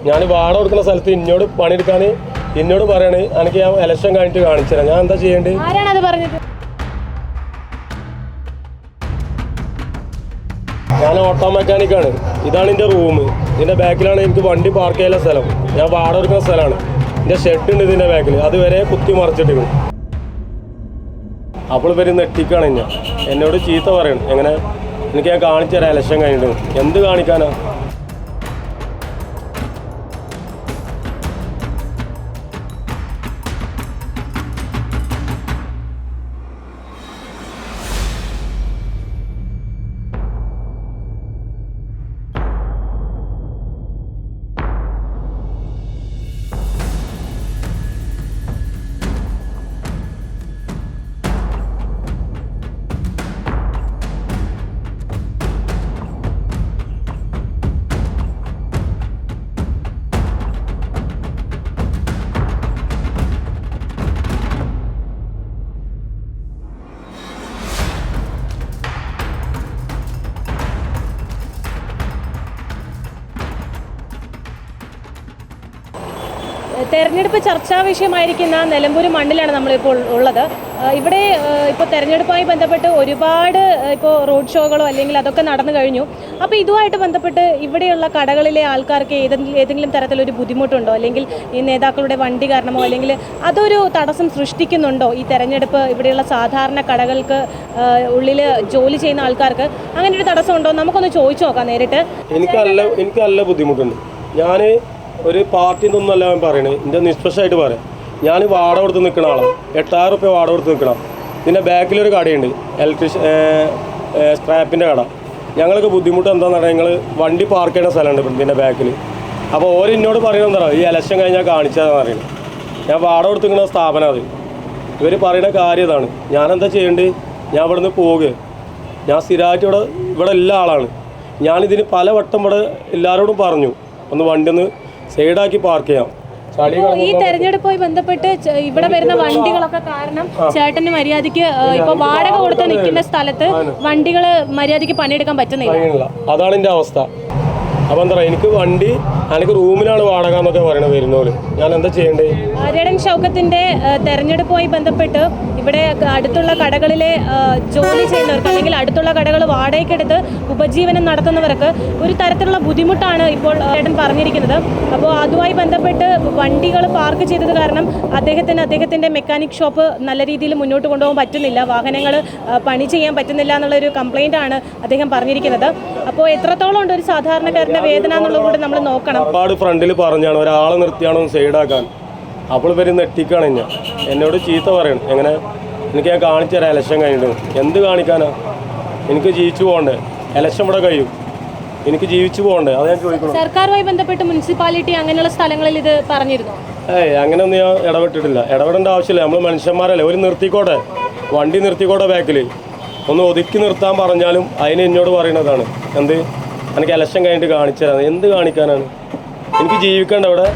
ഞാൻ വാടക കൊടുക്കുന്ന സ്ഥലത്ത് ഇന്നോട് പണിയെടുക്കാൻ എന്നോട് പറയണേ എനിക്ക് ഞാൻ ഇലക്ഷൻ കഴിഞ്ഞിട്ട് കാണിച്ചു തരാം. ഞാൻ എന്താ ചെയ്യേണ്ടത്? ഞാൻ ഓട്ടോ മെക്കാനിക്കാണ്. ഇതാണ് എൻ്റെ റൂം. ഇതിൻ്റെ ബാക്കിലാണ് എനിക്ക് വണ്ടി പാർക്ക് ചെയ്യാനുള്ള സ്ഥലം. ഞാൻ വാടക കൊടുക്കുന്ന സ്ഥലമാണ്. എൻ്റെ ഷെഡ് ഉണ്ട് ഇതിൻ്റെ ബാക്കിൽ. അതുവരെ കുത്തി മറിച്ചിട്ടിരിക്കും. അപ്പോൾ ഇവർ നെട്ടിക്കാണ് എന്നോട് ചീത്ത പറയണം. എങ്ങനെ എനിക്ക് ഞാൻ കാണിച്ചു തരാം ഇലക്ഷൻ കഴിഞ്ഞിട്ട്. എന്ത് കാണിക്കാനാ? തെരഞ്ഞെടുപ്പ് ചർച്ചാ വിഷയമായിരിക്കുന്ന നിലമ്പൂർ മണ്ണിലാണ് നമ്മളിപ്പോൾ ഉള്ളത്. ഇവിടെ ഇപ്പോൾ തെരഞ്ഞെടുപ്പുമായി ബന്ധപ്പെട്ട് ഒരുപാട് ഇപ്പോൾ റോഡ് ഷോകളോ അല്ലെങ്കിൽ അതൊക്കെ നടന്നു കഴിഞ്ഞു. അപ്പോൾ ഇതുമായിട്ട് ബന്ധപ്പെട്ട് ഇവിടെയുള്ള കടകളിലെ ആൾക്കാർക്ക് ഏതെങ്കിലും തരത്തിലൊരു ബുദ്ധിമുട്ടുണ്ടോ? അല്ലെങ്കിൽ ഈ നേതാക്കളുടെ വണ്ടി കാരണമോ അല്ലെങ്കിൽ അതൊരു തടസ്സം സൃഷ്ടിക്കുന്നുണ്ടോ ഈ തെരഞ്ഞെടുപ്പ്? ഇവിടെയുള്ള സാധാരണ കടകൾക്ക് ഉള്ളിൽ ജോലി ചെയ്യുന്ന ആൾക്കാർക്ക് അങ്ങനെ ഒരു തടസ്സം ഉണ്ടോ? നമുക്കൊന്ന് ചോദിച്ചു നോക്കാം നേരിട്ട്. എനിക്ക് നല്ല ബുദ്ധിമുട്ടുണ്ട്. ഞാൻ ഒരു പാർട്ടി നിന്നല്ല ഞാൻ പറയണേ. എൻ്റെ നിഷ്പക്ഷമായിട്ട് പറയാം. ഞാൻ വാടക കൊടുത്ത് നിൽക്കുന്ന ആളാണ്. 8000 റുപ്യ വാടക കൊടുത്ത് നിൽക്കണം. ഇതിൻ്റെ ബാക്കിലൊരു കടയുണ്ട്, സ്ക്രാപ്പിൻ്റെ കട. ഞങ്ങൾക്ക് ബുദ്ധിമുട്ട് എന്താണെന്ന് പറഞ്ഞാൽ ഞങ്ങൾ വണ്ടി പാർക്ക് ചെയ്യുന്ന സ്ഥലമുണ്ട് ഇതിൻ്റെ ബാക്കിൽ. അപ്പോൾ ഓരോ എന്നോട് പറയുന്നത് എന്താ, ഈ ഇലക്ഷൻ കഴിഞ്ഞാൽ കാണിച്ചതെന്ന് പറയുന്നത്. ഞാൻ വാടക കൊടുത്ത് നിൽക്കുന്ന സ്ഥാപനം അത്. ഇവർ പറയുന്ന കാര്യം ഇതാണ്. ഞാനെന്താ ചെയ്യേണ്ടത്? ഞാൻ ഇവിടെ നിന്ന് പോവുക. ഞാൻ സ്ഥിരമായിട്ട് ഇവിടെ എല്ലാ ആളാണ്. ഞാനിതിന് പല വട്ടം ഇവിടെ എല്ലാവരോടും പറഞ്ഞു, ഒന്ന് വണ്ടി ഒന്ന് സൈഡാക്കി പാർക്ക് ചെയ്യാം. ഈ തെരഞ്ഞെടുപ്പുമായി ബന്ധപ്പെട്ട് ഇവിടെ വരുന്ന വണ്ടികളൊക്കെ കാരണം ചേട്ടന് മര്യാദയ്ക്ക് ഇപ്പൊ വാടക കൊടുത്ത് നിൽക്കുന്ന സ്ഥലത്ത് വണ്ടികൾ മര്യാദയ്ക്ക് പണിയെടുക്കാൻ പറ്റുന്നില്ല. അതാണ് എൻ്റെ അവസ്ഥ. അപ്പം എന്താ പറയുക, എനിക്ക് വണ്ടി എനിക്ക് റൂമിലാണ് വാടക എന്നൊക്കെ പറയണത് വരുന്നോള്. ഞാൻ എന്താ ചെയ്യേണ്ടത്? ആര്യടൻ ഷൗക്കത്തിന്റെ തെരഞ്ഞെടുപ്പുമായി ബന്ധപ്പെട്ട് ഇവിടെ അടുത്തുള്ള കടകളിലെ ജോലി ചെയ്യുന്നവർക്ക് അല്ലെങ്കിൽ അടുത്തുള്ള കടകൾ വാടകയ്ക്കെടുത്ത് ഉപജീവനം നടത്തുന്നവർക്ക് ഒരു തരത്തിലുള്ള ബുദ്ധിമുട്ടാണ് ഇപ്പോൾ ചേട്ടൻ പറഞ്ഞിരിക്കുന്നത്. അപ്പോൾ അതുമായി ബന്ധപ്പെട്ട് വണ്ടികൾ പാർക്ക് ചെയ്തത് കാരണം അദ്ദേഹത്തിൻ്റെ മെക്കാനിക് ഷോപ്പ് നല്ല രീതിയിൽ മുന്നോട്ട് കൊണ്ടുപോകാൻ പറ്റുന്നില്ല, വാഹനങ്ങൾ പണി ചെയ്യാൻ പറ്റുന്നില്ല എന്നുള്ളൊരു കംപ്ലൈൻ്റാണ് അദ്ദേഹം പറഞ്ഞിരിക്കുന്നത്. അപ്പോൾ എത്രത്തോളം ഉണ്ട് ഒരു സാധാരണക്കാരൻ്റെ വേദന എന്നുള്ളത് കൂടി നമ്മൾ നോക്കണം. ഒരുപാട് ഫ്രണ്ടിൽ പറഞ്ഞാണ് ഒരാളെ നിർത്തിയാണോ സൈഡാക്കാൻ. അപ്പോൾ ഇവർ നെട്ടിക്കാണ് എന്നോട് ചീത്ത പറയണം. എങ്ങനെ എനിക്ക് ഞാൻ കാണിച്ചു തരാം ഇലക്ഷൻ കഴിഞ്ഞിട്ട്. എന്ത് കാണിക്കാനാ? എനിക്ക് ജീവിച്ചു പോകണ്ടേ? ഇലക്ഷൻ ഇവിടെ കഴിയും, എനിക്ക് ജീവിച്ചു പോകണ്ടേ? അത് ഞാൻ ചോദിക്കണം. സർക്കാരുമായി ബന്ധപ്പെട്ട് മുനിസിപ്പാലിറ്റി അങ്ങനെയുള്ള സ്ഥലങ്ങളിൽ ഇത് പറഞ്ഞിരുന്നു? അങ്ങനെയൊന്നും ഞാൻ ഇടപെട്ടിട്ടില്ല. ഇടപെടേണ്ട ആവശ്യമില്ല. നമ്മൾ മനുഷ്യന്മാരല്ലേ. ഒരു നിർത്തിക്കോട്ടെ, വണ്ടി നിർത്തിക്കോട്ടെ, ബാക്കിൽ ഒന്ന് ഒതുക്കി നിർത്താൻ പറഞ്ഞാലും അതിന് എന്നോട് പറയുന്നതാണ് എന്ത്, എനിക്ക് ഇലക്ഷൻ കഴിഞ്ഞിട്ട് കാണിച്ചു തരാം. എന്ത് കാണിക്കാനാണ്? എനിക്ക് ജീവിക്കേണ്ട ഇവിടെ.